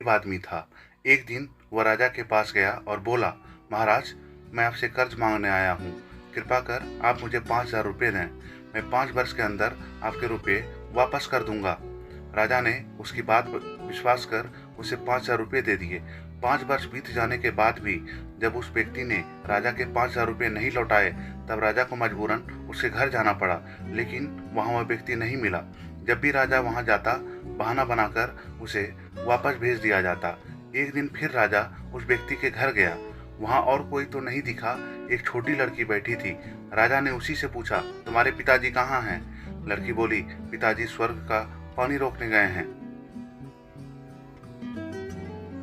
आदमी था। एक दिन वह राजा के पास गया और बोला, महाराज, मैं आपसे कर्ज मांगने आया हूँ। कृपा कर आप मुझे 5,000 रुपये दें। मैं 5 वर्ष के अंदर आपके रुपये वापस कर दूंगा। राजा ने उसकी बात पर विश्वास कर उसे 5,000 रुपये दे दिए। 5 वर्ष बीत जाने के बाद भी जब उस व्यक्ति ने राजा के 5,000 रुपये नहीं लौटाए, तब राजा को मजबूरन उसके घर जाना पड़ा, लेकिन वहाँ वह व्यक्ति नहीं मिला। जब भी राजा वहाँ जाता, बहाना बनाकर उसे वापस भेज दिया जाता। एक दिन फिर राजा उस व्यक्ति के घर गया। वहाँ और कोई तो नहीं दिखा, एक छोटी लड़की बैठी थी। राजा ने उसी से पूछा, तुम्हारे पिताजी कहाँ हैं? लड़की बोली, पिताजी स्वर्ग का पानी रोकने गए हैं।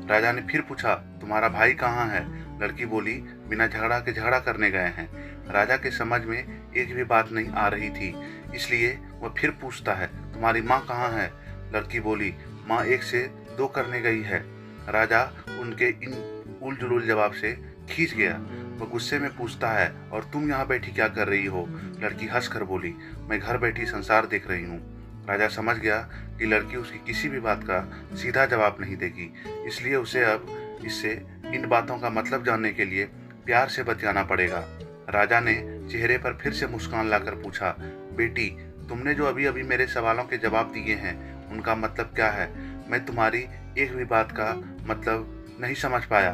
राजा ने फिर पूछा, तुम्हारा भाई कहाँ है? लड़की बोली, बिना झगड़ा के झगड़ा करने गए हैं। राजा के समझ में एक भी बात नहीं आ रही थी, इसलिए वह फिर पूछता है, तुम्हारी माँ कहाँ है? लड़की बोली, माँ 1 से 2 करने गई है। राजा उनके इन उल जुलूल जवाब से खींच गया। वह गुस्से में पूछता है, और तुम यहाँ बैठी क्या कर रही हो? लड़की हंसकर बोली, मैं घर बैठी संसार देख रही हूँ। राजा समझ गया कि लड़की उसकी किसी भी बात का सीधा जवाब नहीं देगी, इसलिए उसे अब इससे इन बातों का मतलब जानने के लिए प्यार से बतियाना पड़ेगा। राजा ने चेहरे पर फिर से मुस्कान लाकर पूछा, बेटी, तुमने जो अभी अभी मेरे सवालों के जवाब दिए हैं, उनका मतलब क्या है? मैं तुम्हारी एक भी बात का मतलब नहीं समझ पाया।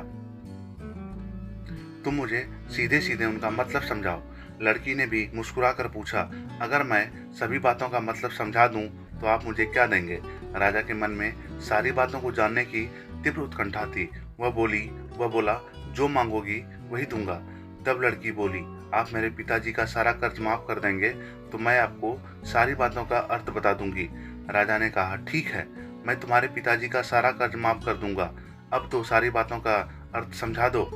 तुम मुझे सीधे सीधे उनका मतलब समझाओ। लड़की ने भी मुस्कुराकर पूछा, अगर मैं सभी बातों का मतलब समझा दूं तो आप मुझे क्या देंगे? राजा के मन में सारी बातों को जानने की तीव्र उत्कंठा थी। वह बोला, जो मांगोगी वही दूंगा। तब लड़की बोली, आप मेरे पिताजी का सारा कर्ज माफ कर देंगे तो मैं आपको सारी बातों का अर्थ बता दूंगी। राजा ने कहा, ठीक है, मैं तुम्हारे पिताजी का सारा कर्ज माफ कर दूंगा। अब तो सारी बातों का अर्थ समझा दो।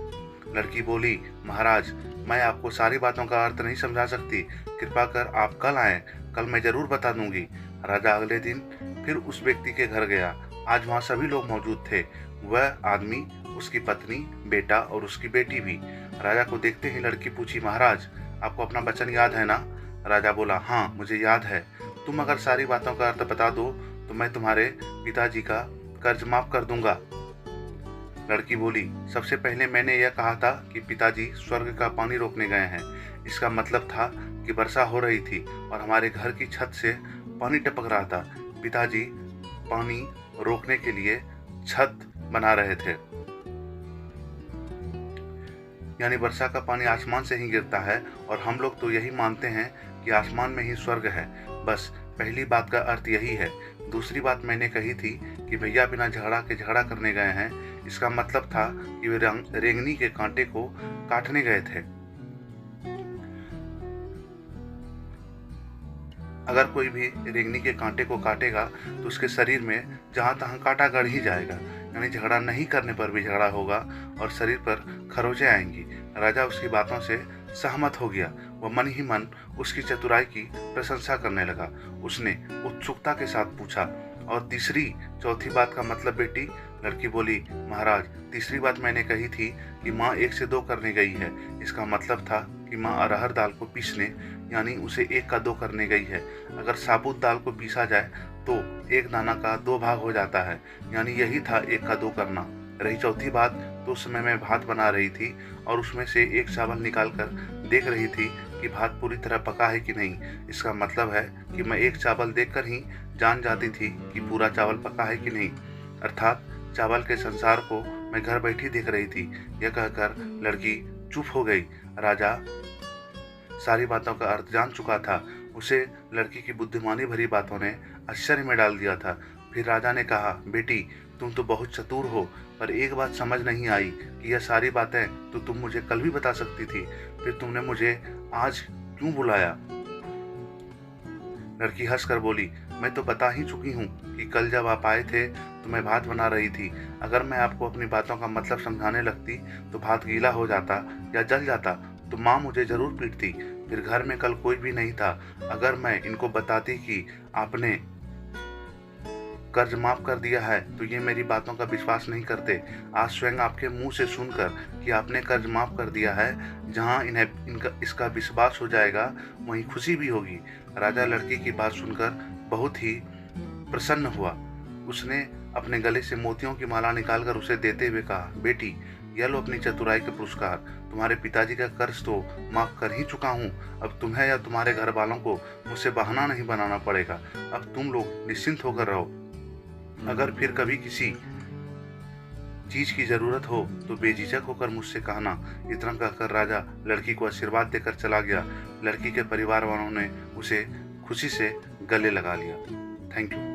लड़की बोली, महाराज, मैं आपको सारी बातों का अर्थ नहीं समझा सकती। कृपा कर आप कल आएं, कल मैं जरूर बता दूंगी। राजा अगले दिन फिर उस व्यक्ति के घर गया। आज वहाँ सभी लोग मौजूद थे, वह आदमी, उसकी पत्नी, बेटा और उसकी बेटी भी। राजा को देखते ही लड़की पूछी, महाराज, आपको अपना वचन याद है ना? राजा बोला, हाँ, मुझे याद है। तुम अगर सारी बातों का अर्थ बता दो तो मैं तुम्हारे पिताजी का कर्ज माफ कर दूंगा। लड़की बोली, सबसे पहले मैंने यह कहा था कि पिताजी स्वर्ग का पानी रोकने गए हैं। इसका मतलब था कि वर्षा हो रही थी और हमारे घर की छत से पानी टपक रहा था। पिताजी पानी रोकने के लिए छत बना रहे थे। यानी वर्षा का पानी आसमान से ही गिरता है और हम लोग तो यही मानते हैं कि आसमान में ही स्वर्ग है। बस पहली बात का अर्थ यही है। दूसरी बात मैंने कही थी कि भैया बिना झगड़ा के झगड़ा करने गए हैं। इसका मतलब था कि वे रेंगनी के कांटे को काटने गए थे। अगर कोई भी रेंगनी के कांटे को काटेगा तो उसके शरीर में जहाँ तहाँ कांटा गड़ ही जाएगा। यानी झगड़ा नहीं करने पर भी झगड़ा होगा और शरीर पर खरोंचें आएंगी। राजा उसकी बातों से सहमत हो गया। वह मन ही मन उसकी चतुराई की प्रशंसा करने लगा। उसने उत्सुकता के साथ पूछा, और तीसरी चौथी बात का मतलब बेटी? लड़की बोली, महाराज, तीसरी बात मैंने कही थी कि माँ 1 से 2 करने गई है। इसका मतलब था कि माँ अरहर दाल को पीसने, यानी उसे 1 का 2 करने गई है। अगर साबुत दाल को पीसा जाए तो 1 दाना का 2 भाग हो जाता है, यानी यही था 1 का 2 करना। रही चौथी बात, तो उस समय मैं भात बना रही थी और उसमें से 1 चावल निकाल कर देख रही थी कि भात पूरी तरह पका है कि नहीं। इसका मतलब है कि मैं 1 चावल देखकर ही जान जाती थी कि पूरा चावल पका है कि नहीं। अर्थात चावल के संसार को मैं घर बैठी देख रही थी। यह कहकर लड़की चुप हो गई। राजा सारी बातों का अर्थ जान चुका था। उसे लड़की की बुद्धिमानी भरी बातों ने आश्चर्य में डाल दिया था। फिर राजा ने कहा, बेटी, तुम तो बहुत चतुर हो, पर एक बात समझ नहीं आई कि यह सारी बातें तो तुम मुझे कल भी बता सकती थी, फिर तुमने मुझे आज क्यों बुलाया? लड़की हंसकर बोली, मैं तो बता ही चुकी हूँ कि कल जब आप आए थे तो मैं भात बना रही थी। अगर मैं आपको अपनी बातों का मतलब समझाने लगती तो भात गीला हो जाता या जल जाता तो माँ मुझे जरूर पीटती। फिर घर में कल कोई भी नहीं था। अगर मैं इनको बताती कि आपने कर्ज माफ कर दिया है तो ये मेरी बातों का विश्वास नहीं करते। आज स्वयं आपके मुंह से सुनकर कि आपने कर्ज माफ कर दिया है, जहां इसका विश्वास हो जाएगा वहीं खुशी भी होगी। राजा लड़की की बात सुनकर बहुत ही प्रसन्न हुआ। उसने अपने गले से मोतियों की माला निकालकर उसे देते हुए कहा, बेटी, यह लो अपनी चतुराई के पुरस्कार। तुम्हारे पिताजी का कर्ज तो माफ कर ही चुका हूँ। अब तुम्हें या तुम्हारे घर वालों को मुझसे बहाना नहीं बनाना पड़ेगा। अब तुम लोग निश्चिंत होकर रहो। अगर फिर कभी किसी चीज की जरूरत हो तो बेझिझक होकर मुझसे कहना। इतना कहकर राजा लड़की को आशीर्वाद देकर चला गया। लड़की के परिवार वालों ने उसे खुशी से गले लगा लिया। Thank you.